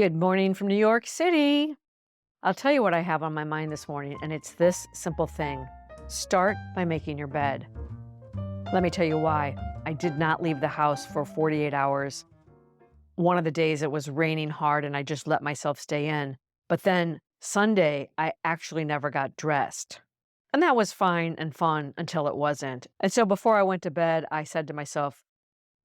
Good morning from New York City. I'll tell you what I have on my mind this morning, and it's this simple thing. Start by making your bed. Let me tell you why. I did not leave the house for 48 hours. One of the days it was raining hard and I just let myself stay in. But then Sunday, I actually never got dressed. And that was fine and fun until it wasn't. And so before I went to bed, I said to myself,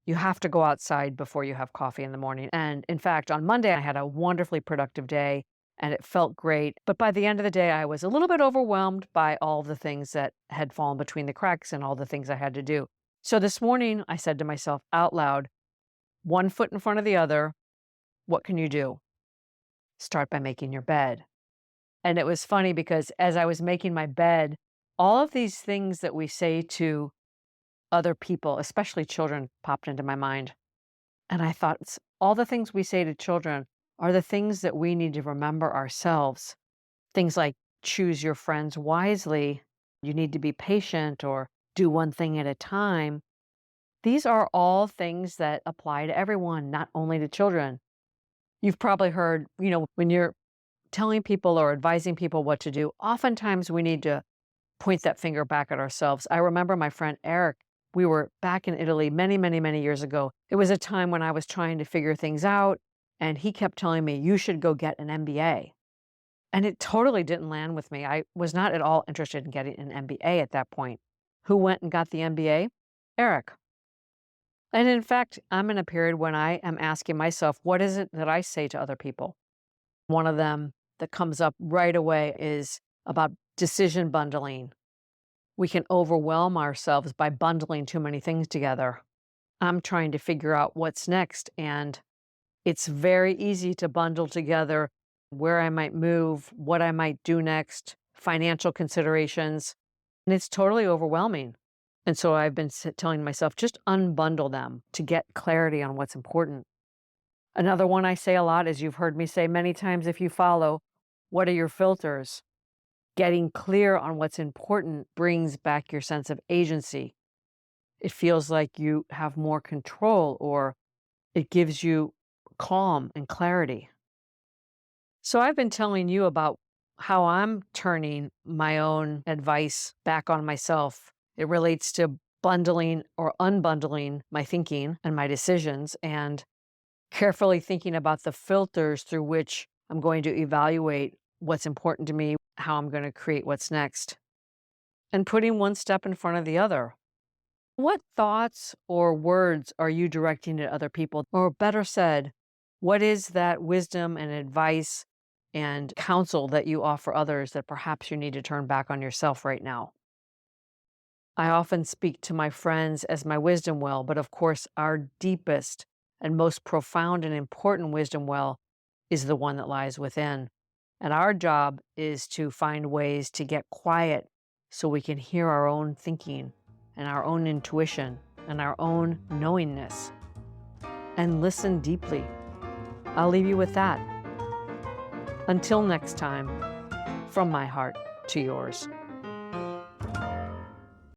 you have to go outside before you have coffee in the morning. And in fact, on Monday, I had a wonderfully productive day and it felt great. But by the end of the day, I was a little bit overwhelmed by all the things that had fallen between the cracks and all the things I had to do. So this morning, I said to myself out loud, one foot in front of the other, what can you do? Start by making your bed. And it was funny because as I was making my bed, all of these things that we say to other people, especially children, popped into my mind. And I thought, all the things we say to children are the things that we need to remember ourselves. Things like choose your friends wisely, you need to be patient, or do one thing at a time. These are all things that apply to everyone, not only to children. You've probably heard, when you're telling people or advising people what to do, oftentimes we need to point that finger back at ourselves. I remember my friend Eric. We were back in Italy many, many, many years ago. It was a time when I was trying to figure things out, and he kept telling me, you should go get an MBA. And it totally didn't land with me. I was not at all interested in getting an MBA at that point. Who went and got the MBA? Eric. And in fact, I'm in a period when I am asking myself, what is it that I say to other people? One of them that comes up right away is about decision bundling. We can overwhelm ourselves by bundling too many things together. I'm trying to figure out what's next, and it's very easy to bundle together where I might move, what I might do next, financial considerations, and it's totally overwhelming. And so I've been telling myself, just unbundle them to get clarity on what's important. Another one I say a lot, as you've heard me say many times if you follow, what are your filters? Getting clear on what's important brings back your sense of agency. It feels like you have more control, or it gives you calm and clarity. So I've been telling you about how I'm turning my own advice back on myself. It relates to bundling or unbundling my thinking and my decisions, and carefully thinking about the filters through which I'm going to evaluate what's important to me, how I'm going to create what's next, and putting one step in front of the other. What thoughts or words are you directing at other people? Or better said, what is that wisdom and advice and counsel that you offer others that perhaps you need to turn back on yourself right now? I often speak to my friends as my wisdom well, but of course, our deepest and most profound and important wisdom well is the one that lies within. And our job is to find ways to get quiet so we can hear our own thinking and our own intuition and our own knowingness and listen deeply. I'll leave you with that. Until next time, from my heart to yours.